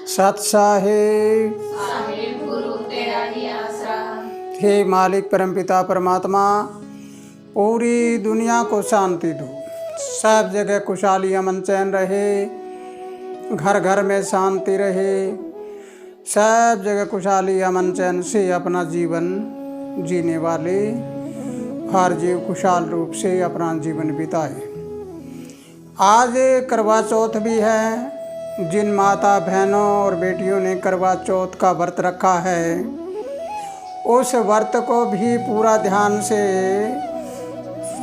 सत्साहे गुरु तेरा ही आसरा। हे मालिक परमपिता परमात्मा, पूरी दुनिया को शांति दो, सब जगह खुशहाली अमन चैन रहे, घर घर में शांति रहे, सब जगह खुशहाली अमन चैन से अपना जीवन जीने वाले हर जीव खुशहाल रूप से अपना जीवन बिताए। आज करवा चौथ भी है। जिन माता बहनों और बेटियों ने करवा चौथ का व्रत रखा है, उस व्रत को भी पूरा ध्यान से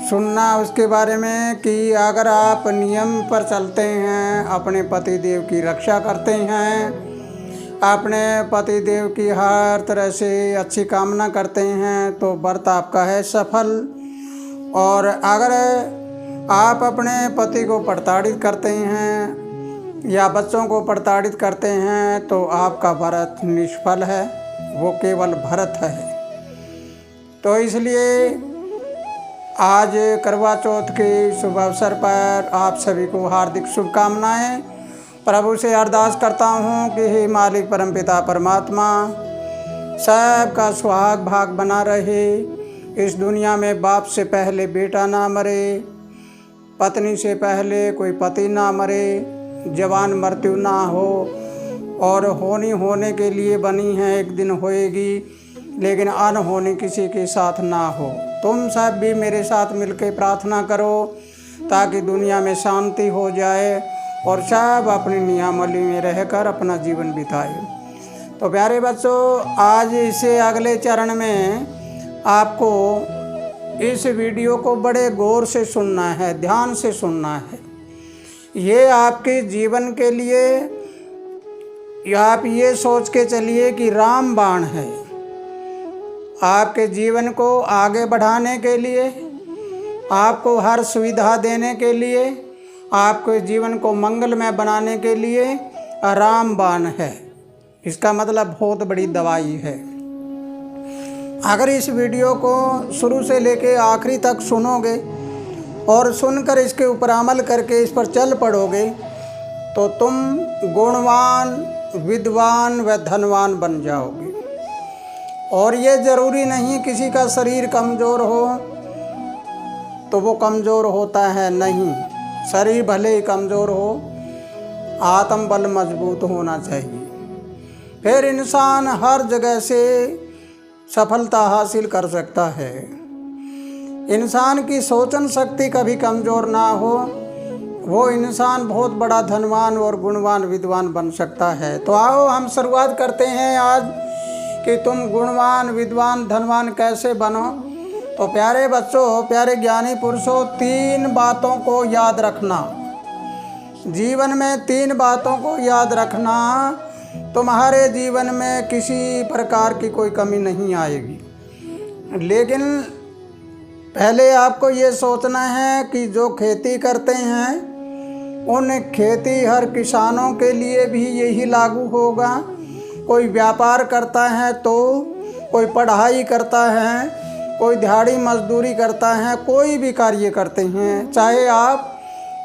सुनना उसके बारे में कि अगर आप नियम पर चलते हैं, अपने पति देव की रक्षा करते हैं, अपने पति देव की हर तरह से अच्छी कामना करते हैं, तो व्रत आपका है सफल। और अगर आप अपने पति को प्रताड़ित करते हैं या बच्चों को प्रताड़ित करते हैं, तो आपका व्रत निष्फल है, वो केवल व्रत है। तो इसलिए आज करवा चौथ के शुभ अवसर पर आप सभी को हार्दिक शुभकामनाएं। प्रभु से अरदास करता हूँ कि हे मालिक परमपिता परमात्मा, सबका सुहाग भाग बना रहे। इस दुनिया में बाप से पहले बेटा ना मरे, पत्नी से पहले कोई पति ना मरे, जवान मृत्यु ना हो, और होने के लिए बनी है, एक दिन होएगी, लेकिन अनहोनी किसी के साथ ना हो। तुम सब भी मेरे साथ मिलकर प्रार्थना करो ताकि दुनिया में शांति हो जाए और सब अपनी नियमावली में रहकर अपना जीवन बिताए। तो प्यारे बच्चों, आज इसे अगले चरण में आपको इस वीडियो को बड़े गौर से सुनना है, ध्यान से सुनना है। ये आपके जीवन के लिए, आप ये सोच के चलिए कि राम बाण है। आपके जीवन को आगे बढ़ाने के लिए, आपको हर सुविधा देने के लिए, आपके जीवन को मंगलमय बनाने के लिए राम बाण है। इसका मतलब बहुत बड़ी दवाई है। अगर इस वीडियो को शुरू से लेकर आखिरी तक सुनोगे और सुनकर इसके ऊपर अमल करके इस पर चल पड़ोगे, तो तुम गुणवान, विद्वान व धनवान बन जाओगे। और ये ज़रूरी नहीं किसी का शरीर कमज़ोर हो तो वो कमज़ोर होता है, नहीं। शरीर भले ही कमज़ोर हो, आत्म बल मजबूत होना चाहिए, फिर इंसान हर जगह से सफलता हासिल कर सकता है। इंसान की सोचन शक्ति कभी कमज़ोर ना हो, वो इंसान बहुत बड़ा धनवान और गुणवान विद्वान बन सकता है। तो आओ हम शुरुआत करते हैं आज कि तुम गुणवान, विद्वान, धनवान कैसे बनो। तो प्यारे बच्चों, प्यारे ज्ञानी पुरुषों, 3 बातों को याद रखना। जीवन में 3 बातों को याद रखना, तुम्हारे जीवन में किसी प्रकार की कोई कमी नहीं आएगी। लेकिन पहले आपको ये सोचना है कि जो खेती करते हैं, उन खेती हर किसानों के लिए भी यही लागू होगा। कोई व्यापार करता है तो, कोई पढ़ाई करता है, कोई दिहाड़ी मजदूरी करता है, कोई भी कार्य करते हैं, चाहे आप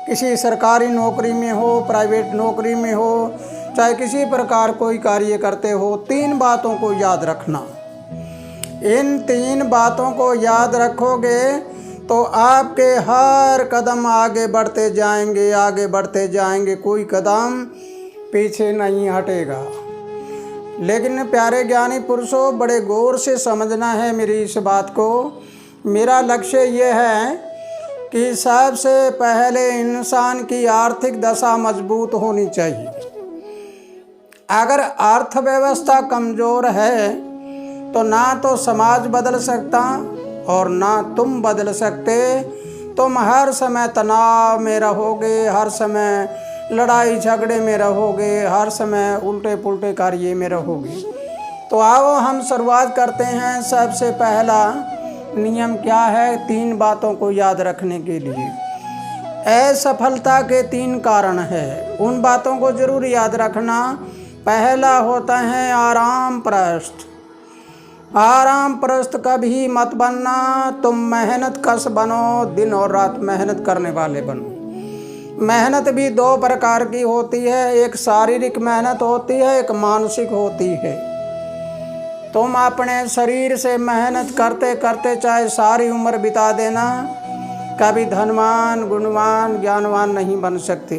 किसी सरकारी नौकरी में हो, प्राइवेट नौकरी में हो, चाहे किसी प्रकार कोई कार्य करते हो, 3 बातों को याद रखना। इन 3 बातों को याद रखोगे तो आपके हर कदम आगे बढ़ते जाएंगे, आगे बढ़ते जाएंगे, कोई कदम पीछे नहीं हटेगा। लेकिन प्यारे ज्ञानी पुरुषों, बड़े गौर से समझना है मेरी इस बात को। मेरा लक्ष्य ये है कि सबसे पहले इंसान की आर्थिक दशा मजबूत होनी चाहिए। अगर अर्थव्यवस्था कमज़ोर है तो ना तो समाज बदल सकता और ना तुम बदल सकते। तुम हर समय तनाव में रहोगे, हर समय लड़ाई झगड़े में रहोगे, हर समय उल्टे पुल्टे कार्य में रहोगे। तो आओ हम शुरुआत करते हैं। सबसे पहला नियम क्या है 3 बातों को याद रखने के लिए? असफलता के 3 कारण हैं, उन बातों को जरूर याद रखना। पहला होता है आराम प्रस्थ। आराम प्रस्थ कभी मत बनना। तुम मेहनत कश बनो, दिन और रात मेहनत करने वाले बनो। मेहनत भी दो प्रकार की होती है, एक शारीरिक मेहनत होती है, एक मानसिक होती है। तुम अपने शरीर से मेहनत करते करते चाहे सारी उम्र बिता देना, कभी धनवान, गुणवान, ज्ञानवान नहीं बन सकते।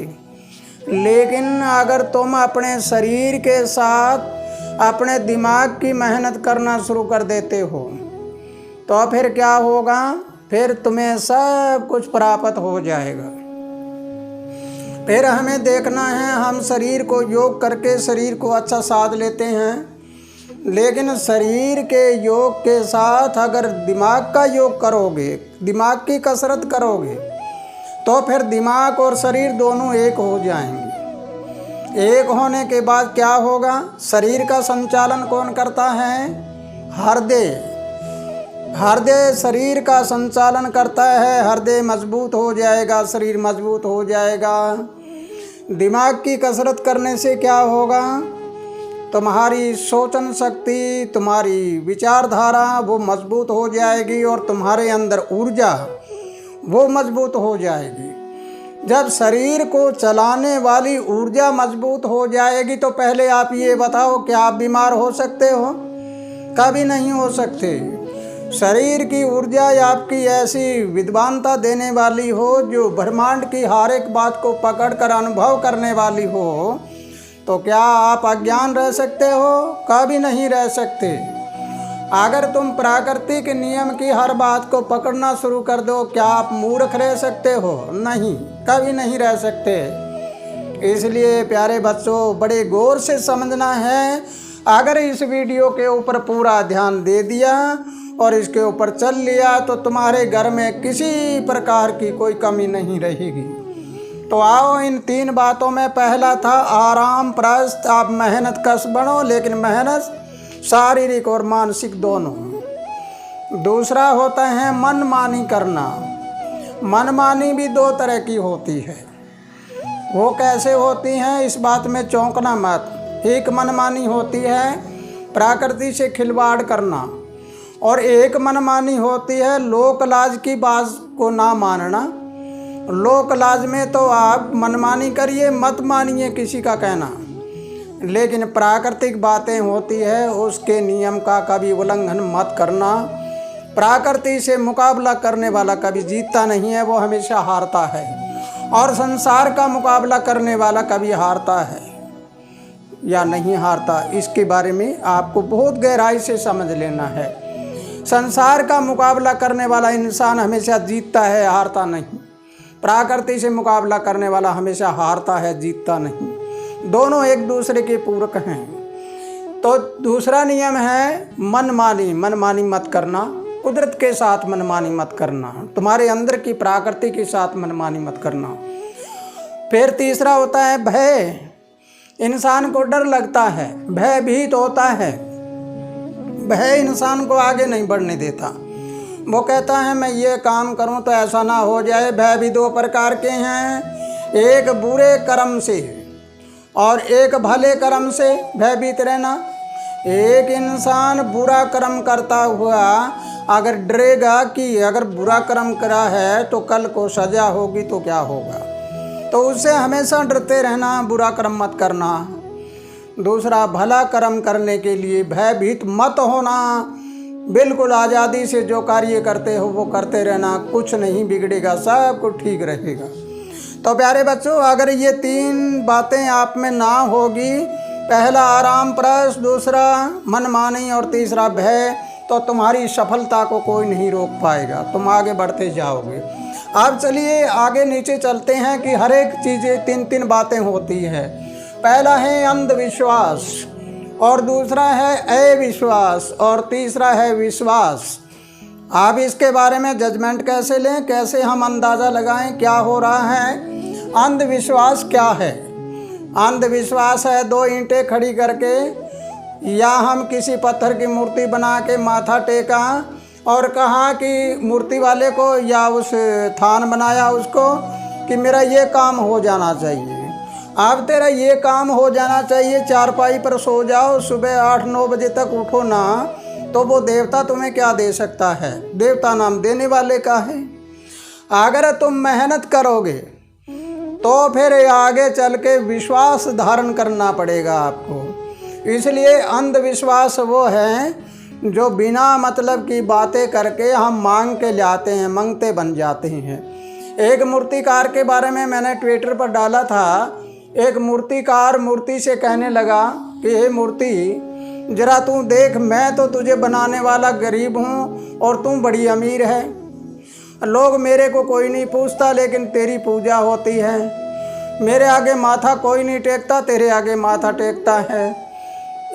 लेकिन अगर तुम अपने शरीर के साथ अपने दिमाग की मेहनत करना शुरू कर देते हो तो फिर क्या होगा? फिर तुम्हें सब कुछ प्राप्त हो जाएगा। फिर हमें देखना है, हम शरीर को योग करके शरीर को अच्छा साध लेते हैं, लेकिन शरीर के योग के साथ अगर दिमाग का योग करोगे, दिमाग की कसरत करोगे, तो फिर दिमाग और शरीर दोनों एक हो जाएंगे। एक होने के बाद क्या होगा? शरीर का संचालन कौन करता है? हृदय। हृदय शरीर का संचालन करता है। हृदय मजबूत हो जाएगा, शरीर मजबूत हो जाएगा। दिमाग की कसरत करने से क्या होगा? तुम्हारी सोचन शक्ति, तुम्हारी विचारधारा वो मजबूत हो जाएगी और तुम्हारे अंदर ऊर्जा वो मजबूत हो जाएगी। जब शरीर को चलाने वाली ऊर्जा मजबूत हो जाएगी तो पहले आप ये बताओ, क्या आप बीमार हो सकते हो? कभी नहीं हो सकते। शरीर की ऊर्जा आपकी ऐसी विद्वानता देने वाली हो, जो ब्रह्मांड की हर एक बात को पकड़कर अनुभव करने वाली हो, तो क्या आप अज्ञान रह सकते हो? कभी नहीं रह सकते। अगर तुम प्राकृतिक नियम की हर बात को पकड़ना शुरू कर दो, क्या आप मूर्ख रह सकते हो? नहीं, कभी नहीं रह सकते। इसलिए प्यारे बच्चों, बड़े गौर से समझना है। अगर इस वीडियो के ऊपर पूरा ध्यान दे दिया और इसके ऊपर चल लिया तो तुम्हारे घर में किसी प्रकार की कोई कमी नहीं रहेगी। तो आओ इन 3 बातों में, पहला था आराम प्रस्थ, आप मेहनत कश बनो, लेकिन मेहनत शारीरिक और मानसिक दोनों। दूसरा होता है मनमानी करना। मनमानी भी 2 तरह की होती है। वो कैसे होती हैं, इस बात में चौंकना मत। एक मनमानी होती है प्रकृति से खिलवाड़ करना, और एक मनमानी होती है लोक लाज की बात को ना मानना। लोक लाज में तो आप मनमानी करिए, मत मानिए किसी का कहना, लेकिन प्राकृतिक बातें होती है उसके नियम का कभी उल्लंघन मत करना। प्रकृति से मुकाबला करने वाला कभी जीतता नहीं है, वो हमेशा हारता है। और संसार का मुकाबला करने वाला कभी हारता है या नहीं हारता, इसके बारे में आपको बहुत गहराई से समझ लेना है। संसार का मुकाबला करने वाला इंसान हमेशा जीतता है, हारता नहीं। प्रकृति से मुकाबला करने वाला हमेशा हारता है, जीतता नहीं। दोनों एक दूसरे के पूरक हैं। तो दूसरा नियम है मनमानी। मनमानी मत करना, कुदरत के साथ मनमानी मत करना, तुम्हारे अंदर की प्रकृति के साथ मनमानी मत करना। फिर तीसरा होता है भय। इंसान को डर लगता है, भयभीत होता है। भय इंसान को आगे नहीं बढ़ने देता। वो कहता है मैं ये काम करूं तो ऐसा ना हो जाए। भय भी 2 प्रकार के हैं, एक बुरे कर्म से और एक भले कर्म से भयभीत रहना। एक इंसान बुरा कर्म करता हुआ अगर डरेगा कि अगर बुरा कर्म करा है तो कल को सजा होगी तो क्या होगा, तो उससे हमेशा डरते रहना, बुरा कर्म मत करना। दूसरा, भला कर्म करने के लिए भयभीत मत होना। बिल्कुल आज़ादी से जो कार्य करते हो वो करते रहना, कुछ नहीं बिगड़ेगा, सब कुछ ठीक रहेगा। तो प्यारे बच्चों, अगर ये 3 बातें आप में ना होगी, पहला आराम प्रस्थ, दूसरा मनमानी और तीसरा भय, तो तुम्हारी सफलता को कोई नहीं रोक पाएगा, तुम आगे बढ़ते जाओगे। अब चलिए आगे नीचे चलते हैं कि हर एक चीज़ें 3-3 बातें होती है। पहला है अंधविश्वास, और दूसरा है अविश्वास, और तीसरा है विश्वास। आप इसके बारे में जजमेंट कैसे लें, कैसे हम अंदाज़ा लगाएं क्या हो रहा है। अंधविश्वास क्या है? अंधविश्वास है 2 ईंटें खड़ी करके या हम किसी पत्थर की मूर्ति बना के माथा टेका और कहा कि मूर्ति वाले को या उस थान बनाया उसको कि मेरा ये काम हो जाना चाहिए। अब तेरा ये काम हो जाना चाहिए, चारपाई पर सो जाओ, सुबह 8-9 बजे तक उठो ना, तो वो देवता तुम्हें क्या दे सकता है? देवता नाम देने वाले का है। अगर तुम मेहनत करोगे तो फिर आगे चल के विश्वास धारण करना पड़ेगा आपको। इसलिए अंधविश्वास वो है जो बिना मतलब की बातें करके हम मांग के लाते हैं, मंगते बन जाते हैं। एक मूर्तिकार के बारे में मैंने ट्विटर पर डाला था। एक मूर्तिकार मूर्ति से कहने लगा कि हे मूर्ति, जरा तू देख, मैं तो तुझे बनाने वाला गरीब हूँ और तू बड़ी अमीर है। लोग मेरे को कोई नहीं पूछता, लेकिन तेरी पूजा होती है। मेरे आगे माथा कोई नहीं टेकता, तेरे आगे माथा टेकता है।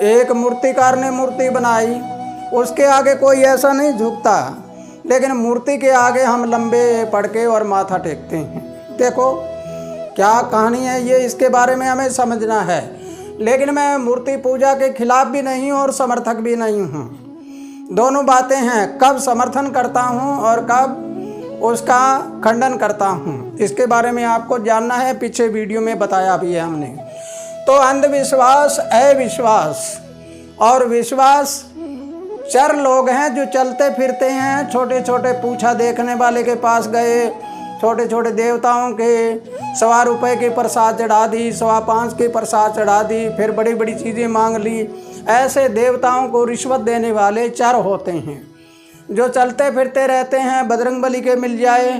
एक मूर्तिकार ने मूर्ति बनाई, उसके आगे कोई ऐसा नहीं झुकता, लेकिन मूर्ति के आगे हम लंबे पड़ के और माथा टेकते हैं। देखो क्या कहानी है ये, इसके बारे में हमें समझना है। लेकिन मैं मूर्ति पूजा के खिलाफ भी नहीं हूँ और समर्थक भी नहीं हूँ। दोनों बातें हैं, कब समर्थन करता हूँ और कब उसका खंडन करता हूँ, इसके बारे में आपको जानना है। पीछे वीडियो में बताया भी है हमने। तो अंधविश्वास, अविश्वास और विश्वास चार लोग हैं जो चलते फिरते हैं। छोटे छोटे पूछा देखने वाले के पास गए, छोटे छोटे देवताओं के 1.25 रुपये के प्रसाद चढ़ा दी, 5.25 के प्रसाद चढ़ा दी, फिर बड़ी बड़ी चीज़ें मांग ली। ऐसे देवताओं को रिश्वत देने वाले चार होते हैं जो चलते फिरते रहते हैं। बजरंगबली के मिल जाए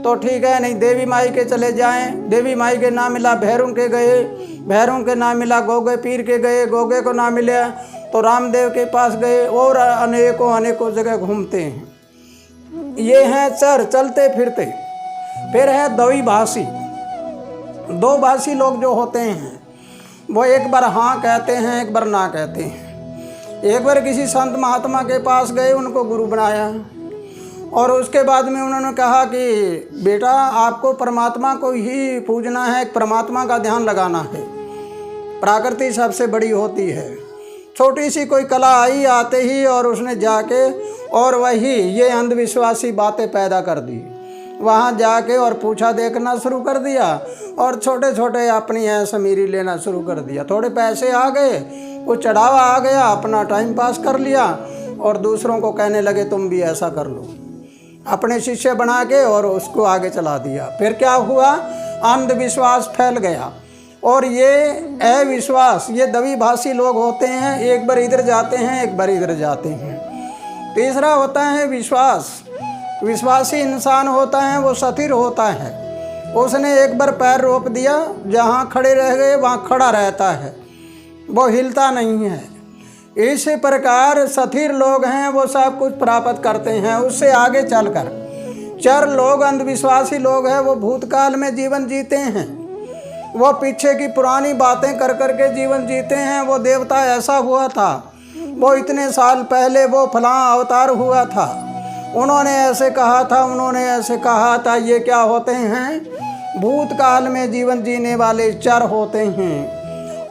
तो ठीक है, नहीं देवी माई के चले जाएं। देवी माई के ना मिला भैरों के गए, भैरों के ना मिला गोगे पीर के गए, गोगे को ना मिले तो रामदेव के पास गए, और अनेकों जगह घूमते हैं। ये हैं चर चलते फिरते। फिर है द्विभाषी। दो भाषी लोग जो होते हैं वो एक बार हाँ कहते हैं, एक बार ना कहते हैं। एक बार किसी संत महात्मा के पास गए, उनको गुरु बनाया, और उसके बाद में उन्होंने कहा कि बेटा आपको परमात्मा को ही पूजना है, परमात्मा का ध्यान लगाना है। प्रकृति सबसे बड़ी होती है। छोटी सी कोई कला आई आते ही और उसने जाके और वही ये अंधविश्वासी बातें पैदा कर दी। वहाँ जाके और पूछा देखना शुरू कर दिया और छोटे छोटे अपनी ऐश अमीरी लेना शुरू कर दिया। थोड़े पैसे आ गए, वो चढ़ावा आ गया, अपना टाइम पास कर लिया और दूसरों को कहने लगे तुम भी ऐसा कर लो। अपने शिष्य बना के और उसको आगे चला दिया। फिर क्या हुआ, अंधविश्वास फैल गया। और ये अविश्वास, ये द्विभाषी लोग होते हैं, एक बार इधर जाते हैं, एक बार इधर जाते हैं। तीसरा होता है विश्वास। विश्वासी इंसान होता है वो स्थिर होता है। उसने एक बार पैर रोप दिया, जहाँ खड़े रह गए वहाँ खड़ा रहता है, वो हिलता नहीं है। इस प्रकार स्थिर लोग हैं वो सब कुछ प्राप्त करते हैं। उससे आगे चलकर चार लोग अंधविश्वासी लोग हैं, वो भूतकाल में जीवन जीते हैं, वो पीछे की पुरानी बातें कर कर के जीवन जीते हैं। वो देवता ऐसा हुआ था, वो इतने साल पहले वो फलां अवतार हुआ था, उन्होंने ऐसे कहा था, उन्होंने ऐसे कहा था। ये क्या होते हैं, भूतकाल में जीवन जीने वाले चर होते हैं।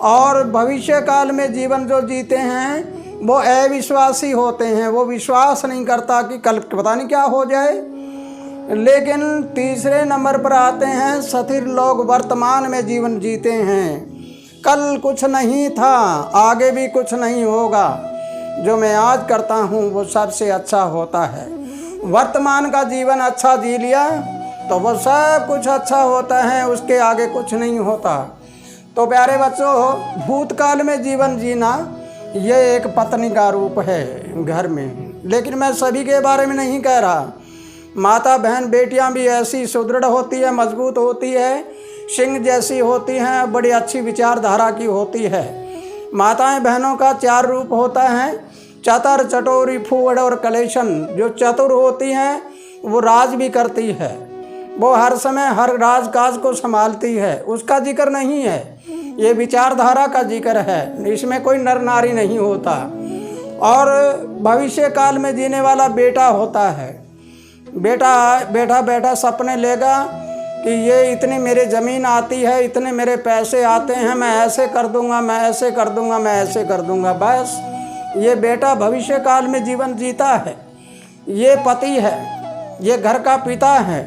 और भविष्य काल में जीवन जो जीते हैं वो अविश्वासी होते हैं। वो विश्वास नहीं करता कि कल पता नहीं क्या हो जाए। लेकिन तीसरे नंबर पर आते हैं स्थिर लोग, वर्तमान में जीवन जीते हैं। कल कुछ नहीं था, आगे भी कुछ नहीं होगा। जो मैं आज करता हूँ वो सबसे अच्छा होता है। वर्तमान का जीवन अच्छा जी लिया तो वो सब कुछ अच्छा होता है, उसके आगे कुछ नहीं होता। तो प्यारे बच्चों, भूतकाल में जीवन जीना ये एक पत्नी का रूप है घर में। लेकिन मैं सभी के बारे में नहीं कह रहा। माता बहन बेटियां भी ऐसी सुदृढ़ होती है, मजबूत होती है, सिंह जैसी होती हैं, बड़ी अच्छी विचारधारा की होती है। माताएं बहनों का 4 रूप होता है, चतर, चटोरी, फूहड़ और कलेशन। जो चतुर होती हैं वो राज भी करती है, वो हर समय हर राज काज को संभालती है। उसका जिक्र नहीं है, ये विचारधारा का जिक्र है। इसमें कोई नर नारी नहीं होता। और भविष्य काल में जीने वाला बेटा होता है। बेटा सपने लेगा कि ये इतनी मेरे ज़मीन आती है, इतने मेरे पैसे आते हैं, मैं ऐसे कर दूंगा, मैं ऐसे कर दूंगा, मैं ऐसे कर दूंगा। बस ये बेटा भविष्य काल में जीवन जीता है। ये पति है, ये घर का पिता है,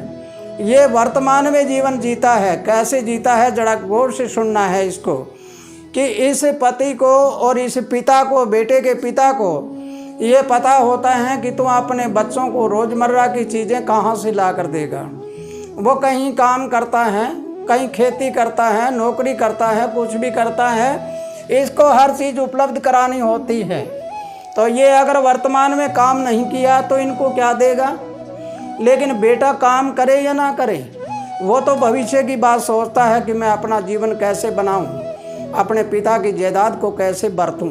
ये वर्तमान में जीवन जीता है। कैसे जीता है जरा गौर से सुनना है इसको, कि इस पति को और इस पिता को, बेटे के पिता को ये पता होता है कि तुम अपने बच्चों को रोज़मर्रा की चीज़ें कहाँ से ला कर देगा। वो कहीं काम करता है, कहीं खेती करता है, नौकरी करता है, कुछ भी करता है, इसको हर चीज़ उपलब्ध करानी होती है। तो ये अगर वर्तमान में काम नहीं किया तो इनको क्या देगा। लेकिन बेटा काम करे या ना करे, वो तो भविष्य की बात सोचता है कि मैं अपना जीवन कैसे बनाऊं, अपने पिता की जायदाद को कैसे बरतूं।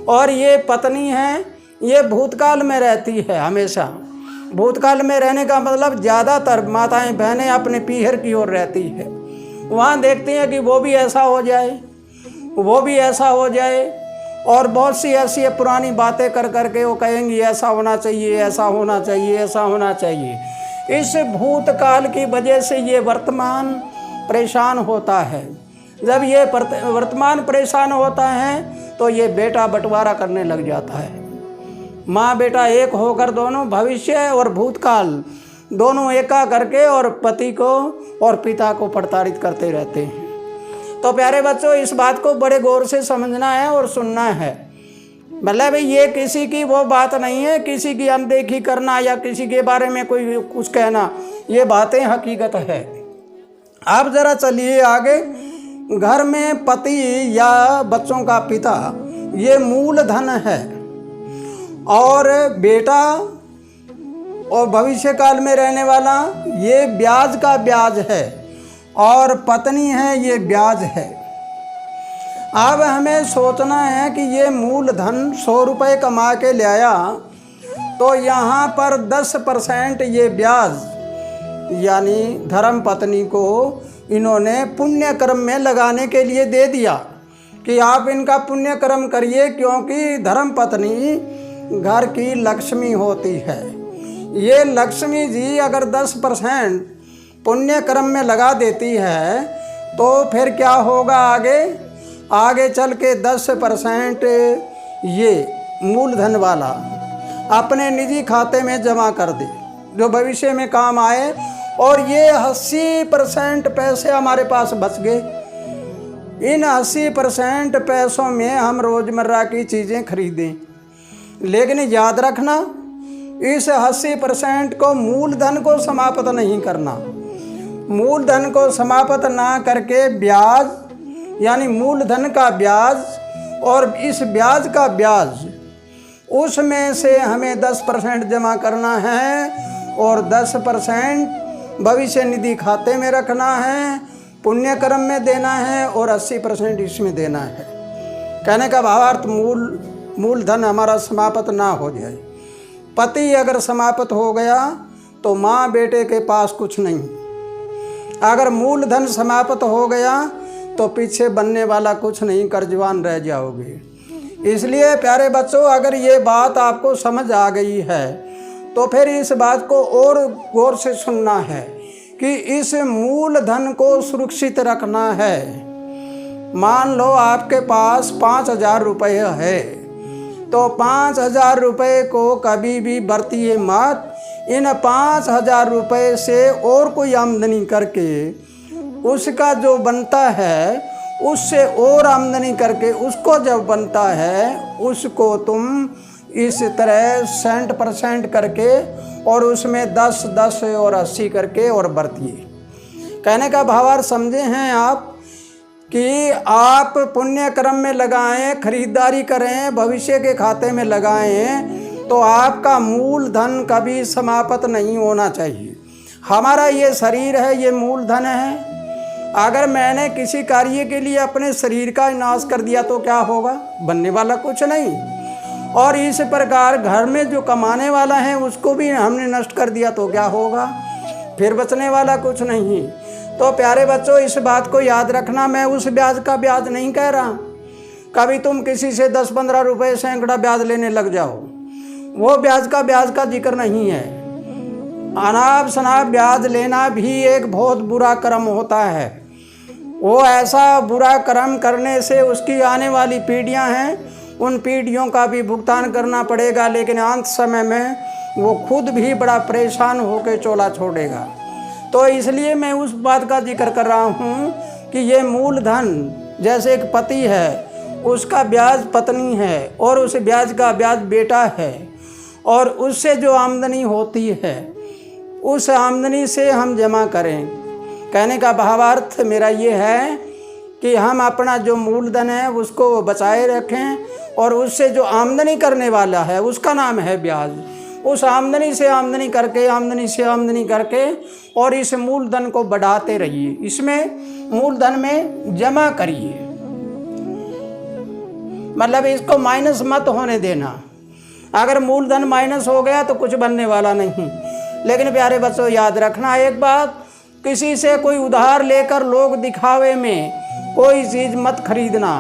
और ये पत्नी है, ये भूतकाल में रहती है हमेशा। भूतकाल में रहने का मतलब ज़्यादातर माताएं बहनें अपने पीहर की ओर रहती है। वहाँ देखती हैं कि वो भी ऐसा हो जाए, वो भी ऐसा हो जाए, और बहुत सी ऐसी पुरानी बातें कर करके वो कहेंगी ऐसा होना चाहिए, ऐसा होना चाहिए, ऐसा होना चाहिए। इस भूतकाल की वजह से ये वर्तमान परेशान होता है। जब ये वर्तमान परेशान होता है तो ये बेटा बंटवारा करने लग जाता है। माँ बेटा एक होकर दोनों भविष्य और भूतकाल दोनों एका करके और पति को और पिता को प्रताड़ित करते रहते हैं। तो प्यारे बच्चों, इस बात को बड़े गौर से समझना है और सुनना है। मतलब ये किसी की वो बात नहीं है, किसी की अनदेखी करना या किसी के बारे में कोई कुछ कहना, ये बातें हकीकत है। आप ज़रा चलिए आगे। घर में पति या बच्चों का पिता ये मूल धन है, और बेटा और भविष्य काल में रहने वाला ये ब्याज का ब्याज है, और पत्नी है ये ब्याज है। अब हमें सोचना है कि ये मूल धन 100 रुपये कमा के ले आया, तो यहाँ पर 10% ये ब्याज यानी धर्म पत्नी को इन्होंने पुण्य कर्म में लगाने के लिए दे दिया कि आप इनका पुण्य कर्म करिए, क्योंकि धर्म पत्नी घर की लक्ष्मी होती है। ये लक्ष्मी जी अगर 10% पुण्य कर्म में लगा देती है तो फिर क्या होगा आगे चल के 10% ये मूलधन वाला अपने निजी खाते में जमा कर दे, जो भविष्य में काम आए, और ये 80% पैसे हमारे पास बच गए। इन 80% पैसों में हम रोज़मर्रा की चीज़ें खरीदें। लेकिन याद रखना, इस 80% को मूलधन को समाप्त नहीं करना। मूलधन को समाप्त ना करके ब्याज यानी मूलधन का ब्याज और इस ब्याज का ब्याज, उसमें से हमें 10% जमा करना है, और 10% भविष्य निधि खाते में रखना है, पुण्य कर्म में देना है, और 80% इसमें देना है। कहने का भावार्थ मूलधन हमारा समाप्त ना हो जाए। पति अगर समाप्त हो गया तो माँ बेटे के पास कुछ नहीं। अगर मूलधन समाप्त हो गया तो पीछे बनने वाला कुछ नहीं, कर्जवान रह जाओगे। इसलिए प्यारे बच्चों, अगर ये बात आपको समझ आ गई है तो फिर इस बात को और गौर से सुनना है कि इस मूलधन को सुरक्षित रखना है। मान लो आपके पास 5,000 रुपये है, तो 5,000 रुपये को कभी भी बरतिए मत। इन 5,000 रुपये से और कोई आमदनी करके उसका जो बनता है, उससे और आमदनी करके उसको जब बनता है, उसको तुम इस तरह 60% करके और उसमें 10 और 80 करके और बरतिए। कहने का भावार्थ समझे हैं आप कि आप पुण्य कर्म में लगाएं, खरीदारी करें, भविष्य के खाते में लगाएं, तो आपका मूलधन कभी समाप्त नहीं होना चाहिए। हमारा ये शरीर है, ये मूलधन है। अगर मैंने किसी कार्य के लिए अपने शरीर का नाश कर दिया तो क्या होगा? बनने वाला कुछ नहीं। और इस प्रकार घर में जो कमाने वाला है उसको भी हमने नष्ट कर दिया तो क्या होगा? फिर बचने वाला कुछ नहीं। तो प्यारे बच्चों, इस बात को याद रखना। मैं उस ब्याज का ब्याज नहीं कह रहा। कभी तुम किसी से 10-15 रुपये सैकड़ा ब्याज लेने लग जाओ, वो ब्याज का जिक्र नहीं है। अनाप शनाप ब्याज लेना भी एक बहुत बुरा कर्म होता है। वो ऐसा बुरा कर्म करने से उसकी आने वाली पीढ़ियां हैं, उन पीढ़ियों का भी भुगतान करना पड़ेगा, लेकिन अंत समय में वो खुद भी बड़ा परेशान होकर चोला छोड़ेगा। तो इसलिए मैं उस बात का जिक्र कर रहा हूँ कि ये मूलधन, जैसे एक पति है उसका ब्याज पत्नी है और उस ब्याज का ब्याज बेटा है, और उससे जो आमदनी होती है उस आमदनी से हम जमा करें। कहने का भावार्थ मेरा ये है कि हम अपना जो मूलधन है उसको बचाए रखें और उससे जो आमदनी करने वाला है उसका नाम है ब्याज। उस आमदनी से आमदनी करके और इस मूलधन को बढ़ाते रहिए, इसमें मूलधन में जमा करिए, मतलब इसको माइनस मत होने देना। अगर मूलधन माइनस हो गया तो कुछ बनने वाला नहीं। लेकिन प्यारे बच्चों याद रखना एक बात, किसी से कोई उधार लेकर लोग दिखावे में कोई चीज़ मत खरीदना।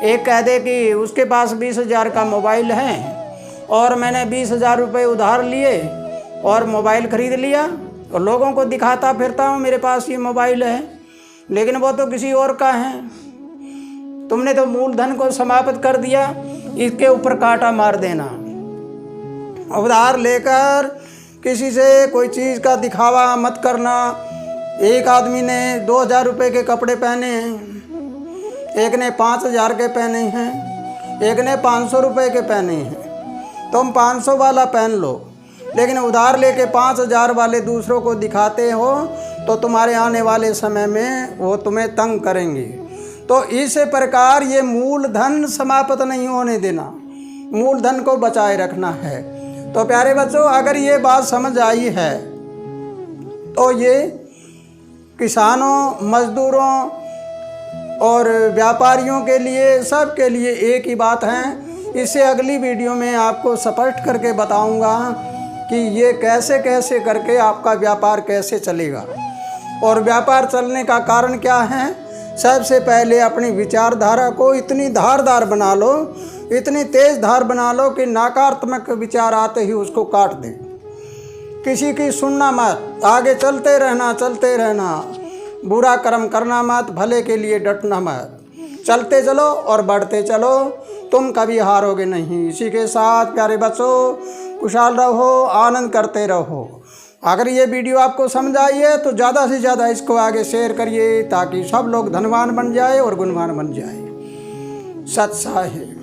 एक कह दे कि उसके पास 20,000 का मोबाइल है और मैंने 20,000 रुपये उधार लिए और मोबाइल ख़रीद लिया और लोगों को दिखाता फिरता हूँ मेरे पास ये मोबाइल है, लेकिन वो तो किसी और का है। तुमने तो मूलधन को समाप्त कर दिया, इसके ऊपर कांटा मार देना। उधार लेकर किसी से कोई चीज़ का दिखावा मत करना। एक आदमी ने 2,000 रुपये के कपड़े पहने हैं, एक ने 5,000 के पहने हैं, एक ने 500 रुपये के पहने हैं। तुम 500 वाला पहन लो, लेकिन उधार लेके 5,000 वाले दूसरों को दिखाते हो तो तुम्हारे आने वाले समय में वो तुम्हें तंग करेंगे। तो इस प्रकार ये मूलधन समाप्त नहीं होने देना, मूलधन को बचाए रखना है। तो प्यारे बच्चों अगर ये बात समझ आई है तो ये किसानों, मजदूरों और व्यापारियों के लिए, सब के लिए एक ही बात है। इससे अगली वीडियो में आपको स्पष्ट करके बताऊंगा कि ये कैसे कैसे करके आपका व्यापार कैसे चलेगा और व्यापार चलने का कारण क्या है। सबसे पहले अपनी विचारधारा को इतनी धारदार बना लो, इतनी तेज धार बना लो कि नकारात्मक विचार आते ही उसको काट दे। किसी की सुनना मत, आगे चलते रहना, बुरा कर्म करना मत, भले के लिए डटना मत। चलते चलो और बढ़ते चलो, तुम कभी हारोगे नहीं। इसी के साथ प्यारे बच्चों खुशहाल रहो, आनंद करते रहो। अगर ये वीडियो आपको समझ आई है तो ज़्यादा से ज़्यादा इसको आगे शेयर करिए ताकि सब लोग धनवान बन जाए और गुणवान बन जाए। सत साहिब।